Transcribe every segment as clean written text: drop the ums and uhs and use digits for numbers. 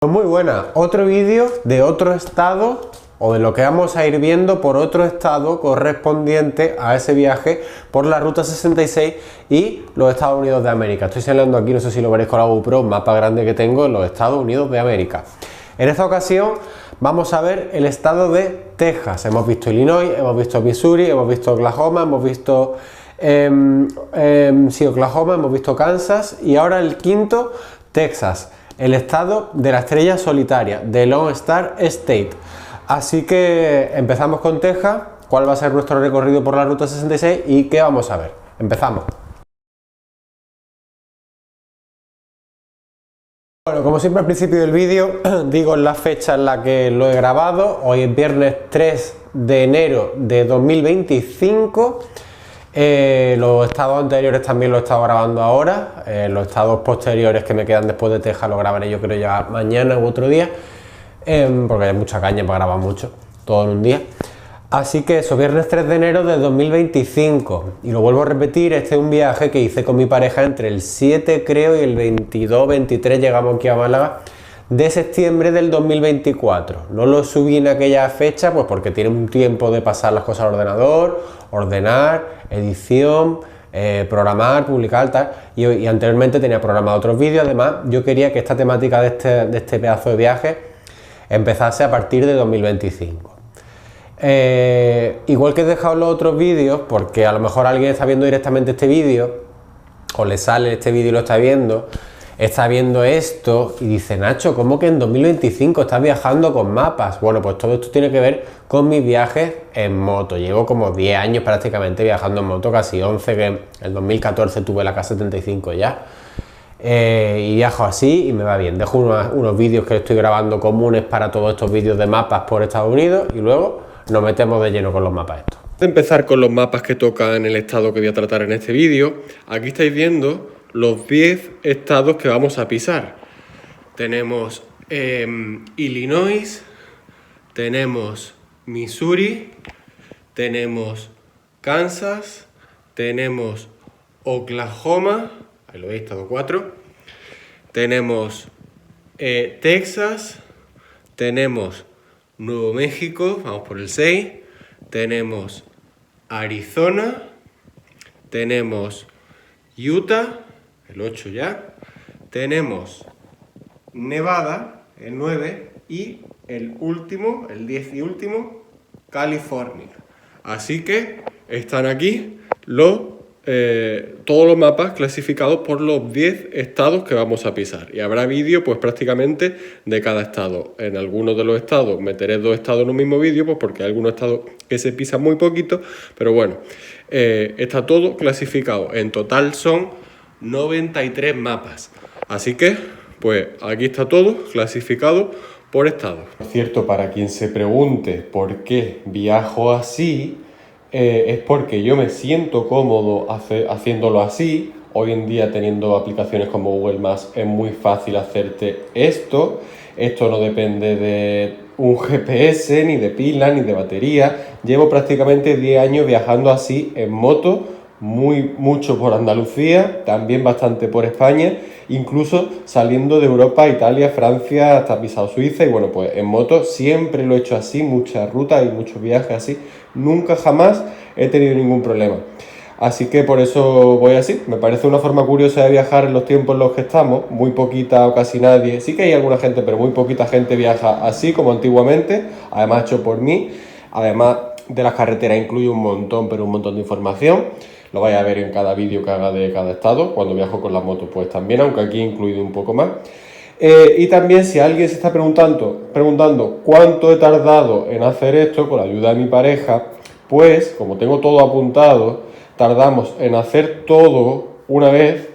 Pues muy buena, otro vídeo de otro estado o de lo que vamos a ir viendo por otro estado correspondiente a ese viaje por la Ruta 66 y los Estados Unidos de América. Estoy señalando aquí, no sé si lo veréis con la GoPro, un mapa grande que tengo en los Estados Unidos de América. En esta ocasión vamos a ver el estado de Texas. Hemos visto Illinois, hemos visto Missouri, hemos visto Oklahoma, hemos visto Oklahoma, hemos visto Kansas y ahora el quinto, Texas. El estado de la estrella solitaria, de Lone Star State. Así que empezamos con Texas, cuál va a ser nuestro recorrido por la Ruta 66 y qué vamos a ver. Empezamos. Bueno, como siempre al principio del vídeo, digo la fecha en la que lo he grabado. Hoy es viernes 3 de enero de 2025. Los estados anteriores también los he estado grabando ahora, los estados posteriores que me quedan después de Texas los grabaré yo creo ya mañana u otro día, porque hay mucha caña para grabar mucho, todo en un día. Así que eso, viernes 3 de enero de 2025, y lo vuelvo a repetir, este es un viaje que hice con mi pareja entre el 7 creo y el 22-23 llegamos aquí a Málaga, de septiembre del 2024. No lo subí en aquella fecha pues porque tiene un tiempo de pasar las cosas al ordenador, ordenar, edición, programar, publicar, tal, y anteriormente tenía programado otros vídeos. Además yo quería que esta temática de este pedazo de viaje empezase a partir de 2025. Igual que he dejado los otros vídeos, porque a lo mejor alguien está viendo directamente este vídeo, o le sale este vídeo y lo está viendo esto y dice: Nacho, ¿cómo que en 2025 estás viajando con mapas? Bueno, pues todo esto tiene que ver con mis viajes en moto. Llevo como 10 años prácticamente viajando en moto, casi 11, que en el 2014 tuve la K75 ya. Y viajo así y me va bien. Dejo unos vídeos que estoy grabando comunes para todos estos vídeos de mapas por Estados Unidos y luego nos metemos de lleno con los mapas estos. Antes de empezar con los mapas que tocan el estado que voy a tratar en este vídeo, aquí estáis viendo los 10 estados que vamos a pisar. Tenemos Illinois, tenemos Missouri, tenemos Kansas, tenemos Oklahoma, ahí lo veis, estado 4, tenemos Texas, tenemos Nuevo México, vamos por el 6, tenemos Arizona, tenemos Utah, el 8 ya, tenemos Nevada, el 9, y el último, el 10 y último, California. Así que están aquí todos los mapas clasificados por los 10 estados que vamos a pisar. Y habrá vídeo pues prácticamente de cada estado. En algunos de los estados meteré 2 estados en un mismo vídeo, pues porque hay algunos estados que se pisan muy poquito, pero bueno, está todo clasificado. En total son 93 mapas. Así que, pues aquí está todo clasificado por estado. Por cierto, para quien se pregunte por qué viajo así, es porque yo me siento cómodo haciéndolo así. Hoy en día, teniendo aplicaciones como Google Maps, es muy fácil hacerte esto. Esto no depende de un GPS, ni de pila, ni de batería. Llevo prácticamente 10 años viajando así en moto, mucho por Andalucía, también bastante por España, incluso saliendo de Europa, Italia, Francia, hasta pisado Suiza. Y bueno, pues en moto siempre lo he hecho así, muchas rutas y muchos viajes así. Nunca jamás he tenido ningún problema. Así que por eso voy así. Me parece una forma curiosa de viajar en los tiempos en los que estamos. Muy poquita o casi nadie, sí que hay alguna gente, pero muy poquita gente viaja así como antiguamente. Además hecho por mí. Además de las carreteras incluye un montón, pero un montón de información. Lo vais a ver en cada vídeo que haga de cada estado. Cuando viajo con la moto pues también, aunque aquí he incluido un poco más. Y también, si alguien se está preguntando cuánto he tardado en hacer esto con la ayuda de mi pareja, pues como tengo todo apuntado, tardamos en hacer todo una vez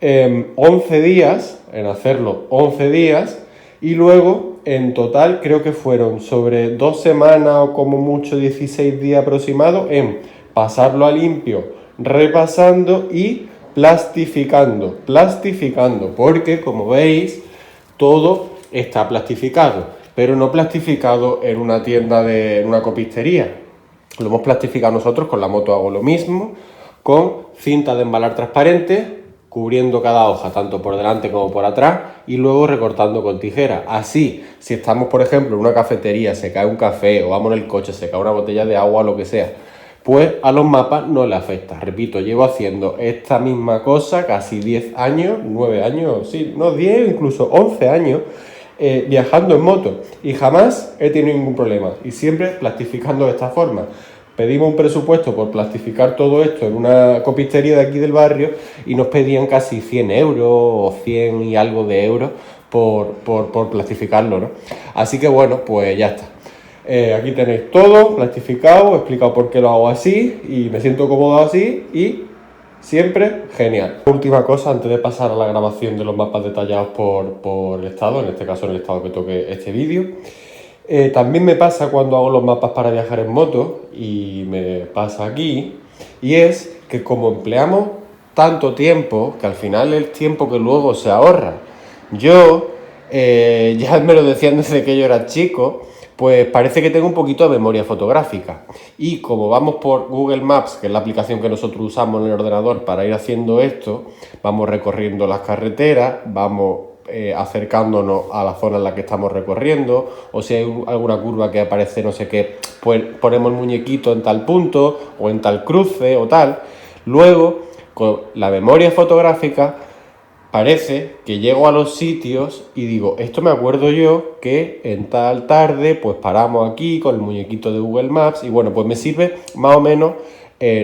11 días, en hacerlo 11 días, y luego en total creo que fueron sobre 2 semanas o como mucho 16 días aproximados en pasarlo a limpio, repasando y plastificando, porque como veis todo está plastificado, pero no plastificado en una tienda, en una copistería. Lo hemos plastificado nosotros. Con la moto hago lo mismo, con cinta de embalar transparente, cubriendo cada hoja, tanto por delante como por atrás, y luego recortando con tijera. Así, si estamos, por ejemplo, en una cafetería, se cae un café, o vamos en el coche, se cae una botella de agua o lo que sea, pues a los mapas no le afecta. Repito, llevo haciendo esta misma cosa casi 10 años, 9 años, sí, no 10, incluso 11 años, viajando en moto, y jamás he tenido ningún problema, y siempre plastificando de esta forma. Pedimos un presupuesto por plastificar todo esto en una copistería de aquí del barrio y nos pedían casi 100 euros o 100 y algo de euros por plastificarlo, ¿no? Así que bueno, pues ya está. Aquí tenéis todo plastificado, explicado por qué lo hago así y me siento cómodo así y siempre genial. Última cosa antes de pasar a la grabación de los mapas detallados por el estado, en este caso en el estado que toque este vídeo. También me pasa cuando hago los mapas para viajar en moto y me pasa aquí, y es que como empleamos tanto tiempo, que al final es tiempo que luego se ahorra. Yo, ya me lo decían desde que yo era chico, pues parece que tengo un poquito de memoria fotográfica. Y como vamos por Google Maps, que es la aplicación que nosotros usamos en el ordenador para ir haciendo esto, vamos recorriendo las carreteras, vamos acercándonos a la zona en la que estamos recorriendo, o si hay alguna curva que aparece no sé qué, pues ponemos el muñequito en tal punto o en tal cruce o tal. Luego, con la memoria fotográfica, parece que llego a los sitios y digo, esto me acuerdo yo que en tal tarde pues paramos aquí con el muñequito de Google Maps y bueno, pues me sirve más o menos,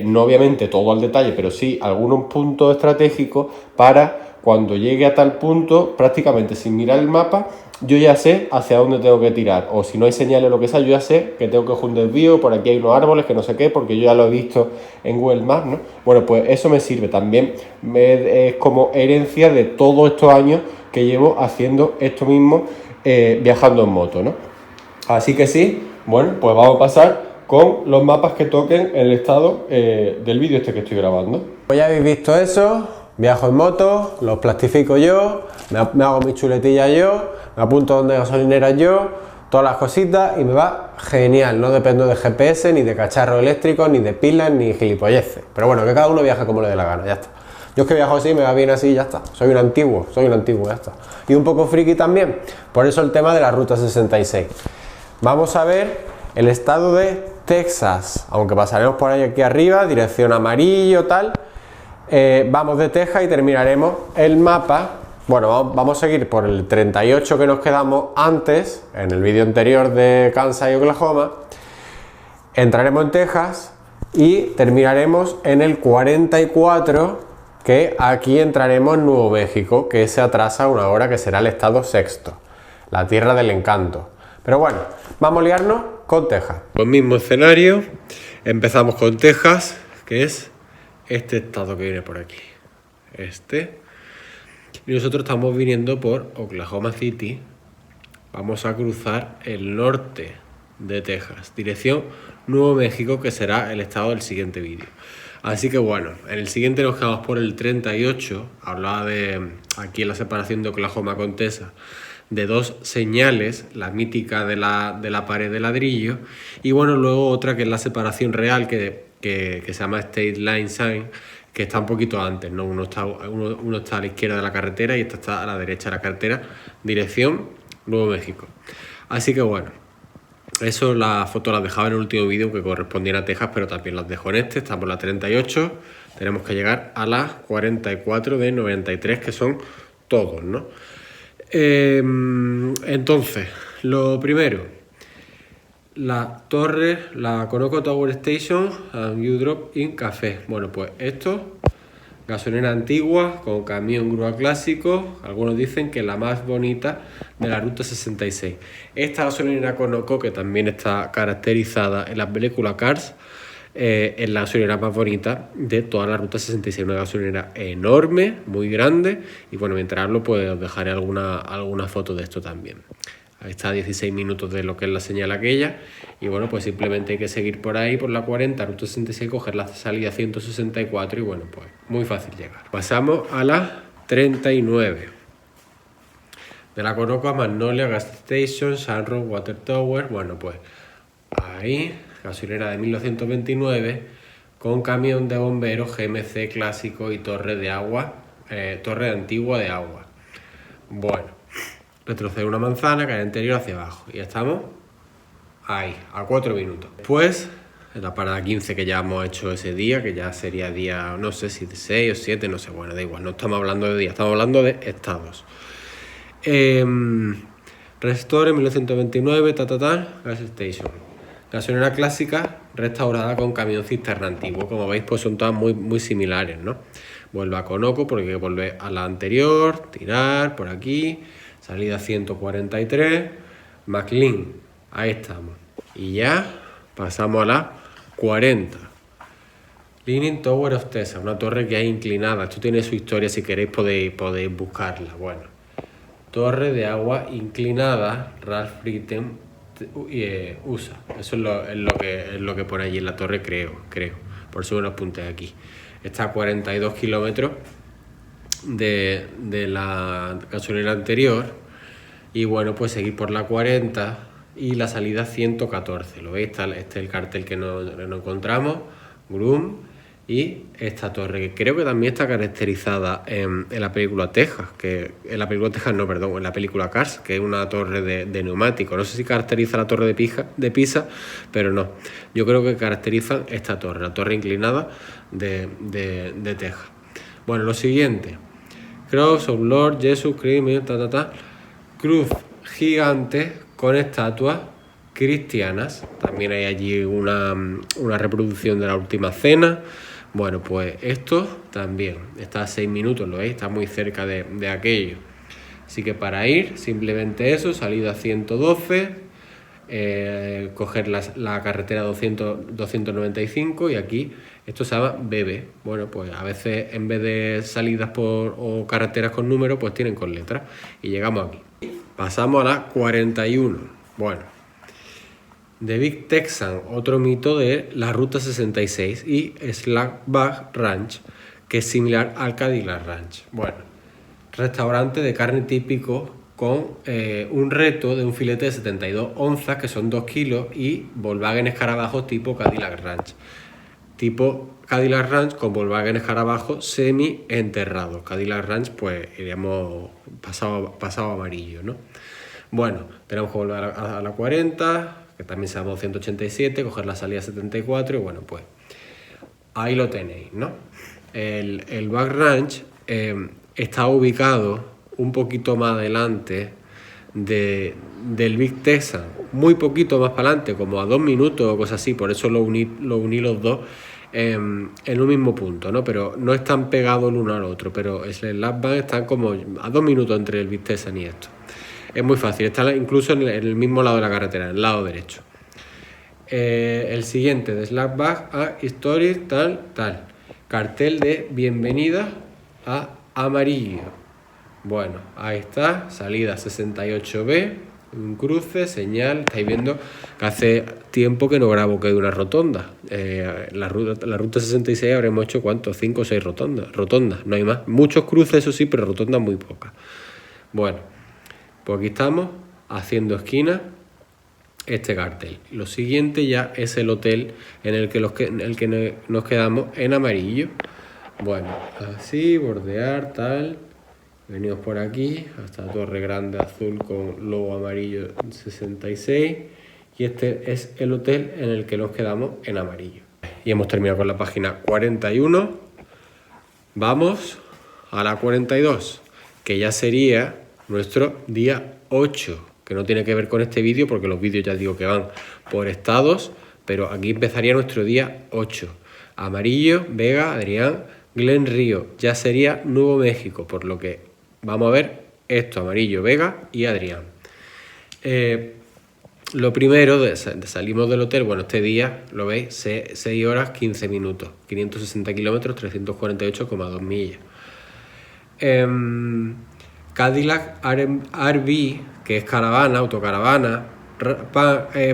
no obviamente todo al detalle, pero sí algunos puntos estratégicos para cuando llegue a tal punto, prácticamente sin mirar el mapa, yo ya sé hacia dónde tengo que tirar. O si no hay señales o lo que sea, yo ya sé que tengo que coger un desvío, por aquí hay unos árboles, que no sé qué, porque yo ya lo he visto en Google Maps, ¿no? Bueno, pues eso me sirve también. Es como herencia de todos estos años que llevo haciendo esto mismo, viajando en moto, ¿no? Así que sí, bueno, pues vamos a pasar con los mapas que toquen en el estado del vídeo este que estoy grabando. Pues ya habéis visto eso. Viajo en moto, los plastifico yo, me hago mis chuletillas yo, me apunto donde gasolineras yo, todas las cositas y me va genial. No dependo de GPS, ni de cacharros eléctricos, ni de pilas, ni gilipolleces. Pero bueno, que cada uno viaje como le dé la gana, ya está. Yo es que viajo así, me va bien así, ya está. Soy un antiguo, ya está. Y un poco friki también, por eso el tema de la Ruta 66. Vamos a ver el estado de Texas, aunque pasaremos por ahí aquí arriba, dirección amarillo, tal. Vamos de Texas y terminaremos el mapa. Bueno, vamos a seguir por el 38 que nos quedamos antes, en el vídeo anterior de Kansas y Oklahoma. Entraremos en Texas y terminaremos en el 44, que aquí entraremos en Nuevo México, que se atrasa una hora, que será el estado sexto, la tierra del encanto. Pero bueno, vamos a liarnos con Texas. Pues mismo escenario, empezamos con Texas, que es este estado que viene por aquí, y nosotros estamos viniendo por Oklahoma City. Vamos a cruzar el norte de Texas, dirección Nuevo México, que será el estado del siguiente vídeo. Así que bueno, en el siguiente nos quedamos por el 38, hablaba de aquí en la separación de Oklahoma con Texas, de dos señales, la mítica de la pared de ladrillo, y bueno, luego otra que es la separación real que se llama State Line Sign, que está un poquito antes, ¿no? Uno está a la izquierda de la carretera y esta está a la derecha de la carretera, dirección Nuevo México. Así que bueno, eso las fotos las dejaba en el último vídeo que correspondían a Texas, pero también las dejo en este. Estamos en la 38, tenemos que llegar a las 44 de 93, que son todos, ¿no? Entonces, lo primero, la torre, la Conoco Tower Station and You Drop in Café. Bueno, pues esto, gasolinera antigua con camión grúa clásico. Algunos dicen que la más bonita de la Ruta 66. Esta gasolinera Conoco, que también está caracterizada en la película Cars, es la gasolinera más bonita de toda la Ruta 66. Una gasolinera enorme, muy grande. Y bueno, mientras hablo, pues os dejaré alguna foto de esto también. Ahí está, 16 minutos de lo que es la señal aquella. Y bueno, pues simplemente hay que seguir por ahí, por la 40, Ruta 66, coger la salida 164 y bueno, pues muy fácil llegar. Pasamos a la 39. De la Conoco a Magnolia Gas Station, Sunroad Water Tower. Bueno, pues ahí, gasolinera de 1929, con camión de bomberos, GMC clásico y torre de agua torre antigua de agua. Bueno, retroceder una manzana, caer anterior hacia abajo. Y ya estamos ahí, a 4 minutos. Después, en la parada 15 que ya hemos hecho ese día, que ya sería día, no sé si de 6 o 7, no sé, bueno, da igual, no estamos hablando de días, estamos hablando de estados. Restore 1929, Gas Station. Gasolinera clásica restaurada con camión cisterna antiguo. Como veis, pues son todas muy similares, ¿no? Vuelve a Conoco porque hay que volver a la anterior, tirar por aquí, salida 143, McLean, ahí estamos. Y ya pasamos a la 40. Leaning Tower of Tessa, una torre que hay inclinada. Esto tiene su historia, si queréis podéis buscarla. Bueno, torre de agua inclinada, Ralph Britten USA. Eso es lo que pone allí en la torre, creo. Por eso me lo apunté aquí. Está a 42 kilómetros de la gasolinera anterior. Y bueno, pues seguir por la 40 y la salida 114. ¿Lo veis? Este es el cartel que nos encontramos. Groom. Y esta torre, que creo que también está caracterizada en la película Texas, en la película Cars, que es una torre de neumático. No sé si caracteriza la torre de Pisa, pero no. Yo creo que caracterizan esta torre, la torre inclinada de Texas. Bueno, lo siguiente. Cross of Lord Jesus Christ, cruz gigante con estatuas cristianas. También hay allí una reproducción de la Última Cena. Bueno, pues esto también está a 6 minutos, ¿lo veis? Está muy cerca de aquello. Así que para ir, simplemente eso, salida 112, coger la carretera 295 y aquí esto se llama BB. Bueno, pues a veces en vez de salidas o carreteras con números, pues tienen con letras. Y llegamos aquí. Pasamos a la 41. Bueno. The Big Texan, otro mito de la Ruta 66 y Slackback Ranch, que es similar al Cadillac Ranch. Bueno, restaurante de carne típico con un reto de un filete de 72 onzas, que son 2 kilos, y Volkswagen escarabajos tipo Cadillac Ranch. Tipo Cadillac Ranch con Volkswagen escarabajos semi-enterrados. Cadillac Ranch, pues iríamos pasado amarillo, ¿no? Bueno, tenemos que volver a la 40, que también se llama 287, coger la salida 74 y bueno, pues ahí lo tenéis, ¿no? El Back Ranch está ubicado un poquito más adelante del Big Texan, muy poquito más para adelante, como a 2 minutos o cosas así, por eso lo uní los dos en un mismo punto, ¿no? Pero no están pegados el uno al otro, pero el Slackback están como a 2 minutos entre el Big Texan y esto. Es muy fácil, está incluso en el mismo lado de la carretera, en el lado derecho. El siguiente, de Slackback a History, tal. Cartel de bienvenida a Amarillo. Bueno, ahí está, salida 68B, un cruce, señal. Estáis viendo que hace tiempo que no grabo que de una rotonda. La ruta 66 habremos hecho, ¿cuántos? 5 o 6 rotondas, no hay más. Muchos cruces, eso sí, pero rotondas muy pocas. Bueno, pues aquí estamos haciendo esquina este cartel. Lo siguiente ya es el hotel en el que nos quedamos en Amarillo. Bueno, así, bordear, tal. Venimos por aquí hasta la Torre Grande Azul con logo amarillo 66. Y este es el hotel en el que nos quedamos en Amarillo. Y hemos terminado con la página 41. Vamos a la 42, que ya sería nuestro día 8, que no tiene que ver con este vídeo porque los vídeos ya digo que van por estados, pero aquí empezaría nuestro día 8. Amarillo, Vega, Adrián, Glen Río, ya sería Nuevo México, por lo que vamos a ver esto, Amarillo, Vega y Adrián. Lo primero, salimos del hotel, bueno, este día, lo veis, 6 horas 15 minutos, 560 kilómetros, 348,2 millas. Cadillac RV, que es caravana, autocaravana,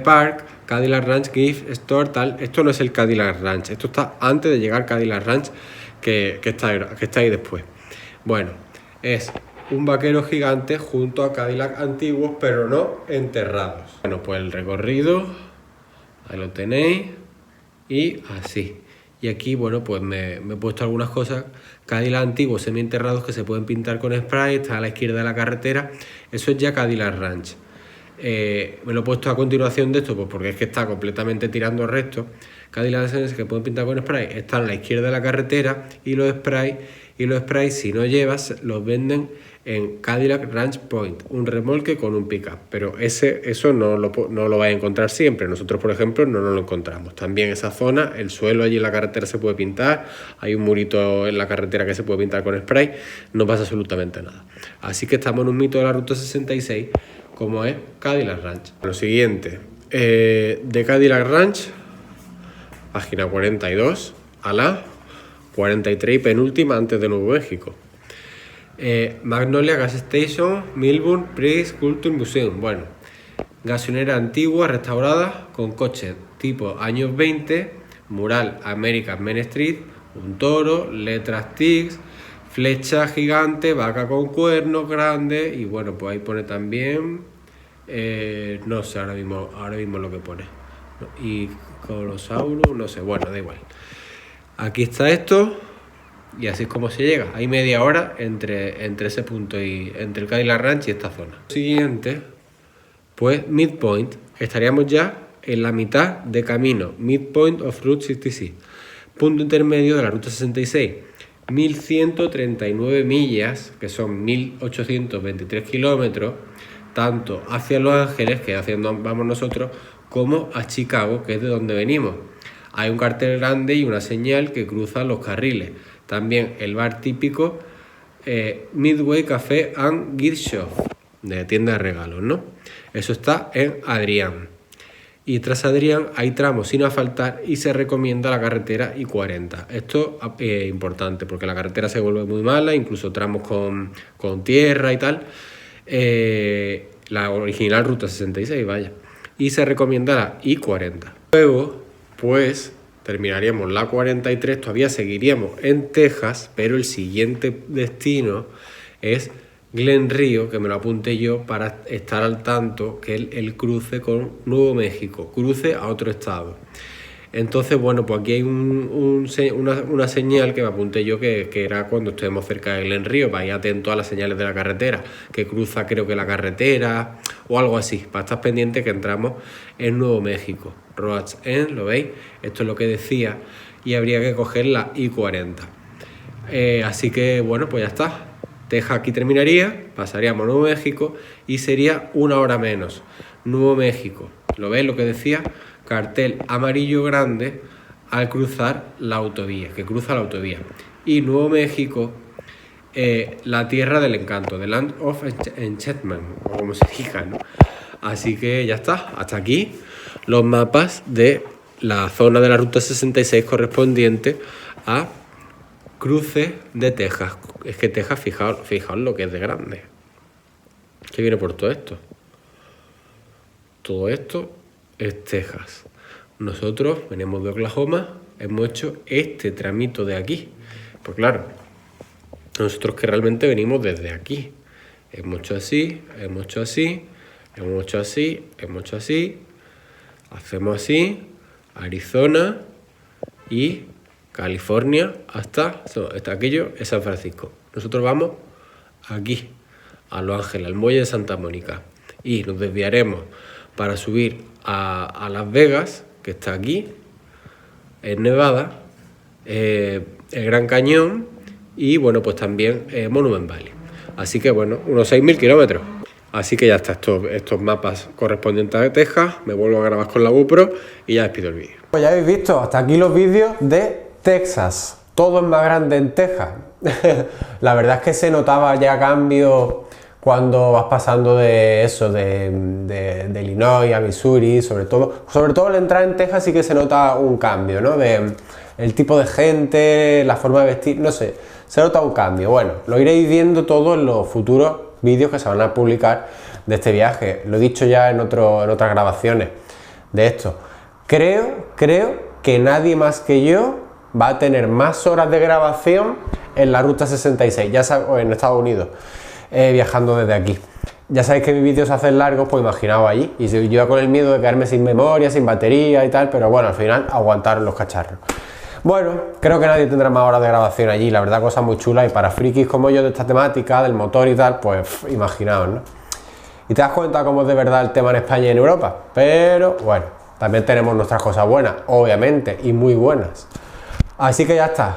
Park, Cadillac Ranch, Gift Store, tal. Esto no es el Cadillac Ranch, esto está antes de llegar Cadillac Ranch, que está ahí después. Bueno, es un vaquero gigante junto a Cadillac antiguos, pero no enterrados. Bueno, pues el recorrido, ahí lo tenéis, y así. Y aquí, bueno, pues me he puesto algunas cosas. Cadillac antiguos semienterrados que se pueden pintar con spray, está a la izquierda de la carretera. Eso es ya Cadillac Ranch. Me lo he puesto a continuación de esto, pues porque es que está completamente tirando recto. Cadillac Ranch que pueden pintar con spray están a la izquierda de la carretera, y los sprays, si no llevas, los venden en Cadillac Ranch Point, un remolque con un pickup, pero eso no lo vais a encontrar siempre. Nosotros, por ejemplo, no nos lo encontramos. También esa zona, el suelo allí en la carretera se puede pintar, hay un murito en la carretera que se puede pintar con spray, no pasa absolutamente nada. Así que estamos en un mito de la Ruta 66, como es Cadillac Ranch. Lo siguiente, de Cadillac Ranch, página 42 a la 43 y penúltima antes de Nuevo México. Magnolia Gas Station, Melbourne Pre-Sculpture Museum. Bueno, gasolinera antigua, restaurada, con coches tipo años 20, mural American Main Street, un toro, letras TIGS, flecha gigante, vaca con cuernos grandes, y bueno, pues ahí pone también, no sé ahora mismo lo que pone, y Colosaurus, no sé, bueno, da igual. Aquí está esto. Y así es como se llega. Hay media hora entre ese punto y entre el Cadillac Ranch y esta zona. Siguiente, pues Midpoint. Estaríamos ya en la mitad de camino. Midpoint of Route 66. Punto intermedio de la Ruta 66. 1139 millas, que son 1823 kilómetros, tanto hacia Los Ángeles, que es hacia donde vamos nosotros, como a Chicago, que es de donde venimos. Hay un cartel grande y una señal que cruza los carriles. También el bar típico Midway Café and Gift Shop, de tienda de regalos, ¿no? Eso está en Adrián. Y tras Adrián hay tramos sin asfaltar y se recomienda la carretera I-40. Esto es importante porque la carretera se vuelve muy mala, incluso tramos con tierra y tal. La original Ruta 66, vaya. Y se recomienda la I-40. Luego, pues terminaríamos la 43, todavía seguiríamos en Texas, pero el siguiente destino es Glen Rio, que me lo apunté yo para estar al tanto, que es el cruce con Nuevo México, cruce a otro estado. Entonces, bueno, pues aquí hay una señal que me apunté yo que era cuando estemos cerca de Glen Rio, para ir atento a las señales de la carretera, que cruza creo que la carretera o algo así, para estar pendiente que entramos en Nuevo México. Roads End, ¿lo veis? Esto es lo que decía, y habría que coger la I-40. Así que, bueno, pues ya está. Texas aquí terminaría, pasaríamos a Nuevo México y sería una hora menos. Nuevo México, ¿lo veis lo que decía? Cartel amarillo grande al cruzar la autovía, que cruza la autovía. Y Nuevo México, la tierra del encanto, the Land of Enchantment, o como se diga, ¿no? Así que ya está, hasta aquí los mapas de la zona de la Ruta 66 correspondiente a cruce de Texas. Es que Texas, fijaos lo que es de grande. ¿Qué viene por todo esto? Todo esto es Texas. Nosotros venimos de Oklahoma, hemos hecho este tramito de aquí. Pues claro, nosotros que realmente venimos desde aquí. Hemos hecho así, hemos hecho así, hemos hecho así, hemos hecho así, hacemos así, Arizona y California hasta aquello es San Francisco. Nosotros vamos aquí, a Los Ángeles, al muelle de Santa Mónica, y nos desviaremos para subir a Las Vegas, que está aquí, en Nevada, el Gran Cañón y bueno, pues también Monument Valley. Así que bueno, unos 6.000 kilómetros. Así que ya está, estos mapas correspondientes a Texas. Me vuelvo a grabar con la GoPro y ya despido el vídeo. Pues ya habéis visto, hasta aquí los vídeos de Texas. Todo es más grande en Texas. La verdad es que se notaba ya cambio cuando vas pasando de eso, de Illinois a Missouri, sobre todo al entrar en Texas sí que se nota un cambio, ¿no? El tipo de gente, la forma de vestir, no sé, se nota un cambio. Bueno, lo iréis viendo todo en los futuros vídeos que se van a publicar de este viaje. Lo he dicho ya en otras grabaciones de esto. Creo que nadie más que yo va a tener más horas de grabación en la Ruta 66, ya sabes, o en Estados Unidos, viajando desde aquí. Ya sabéis que mis vídeos se hacen largos, pues imaginaos allí. Y yo iba con el miedo de quedarme sin memoria, sin batería y tal, pero bueno, al final aguantaron los cacharros. Bueno, creo que nadie tendrá más horas de grabación allí, la verdad, cosas muy chulas, y para frikis como yo de esta temática, del motor y tal, pues imaginaos, ¿no? Y te das cuenta cómo es de verdad el tema en España y en Europa, pero bueno, también tenemos nuestras cosas buenas, obviamente, y muy buenas. Así que ya está.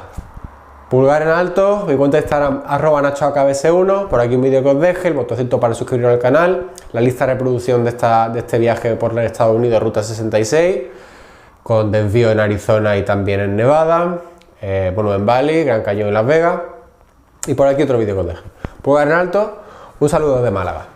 Pulgar en alto, mi cuenta de Instagram @nachoakbs1, por aquí un vídeo que os deje, el botoncito para suscribiros al canal, la lista de reproducción de este viaje por los Estados Unidos, Ruta 66, con desvío en Arizona y también en Nevada, en Bali, Gran Cañón y Las Vegas, y por aquí otro vídeo que os deje. Pulgar en alto, un saludo desde Málaga.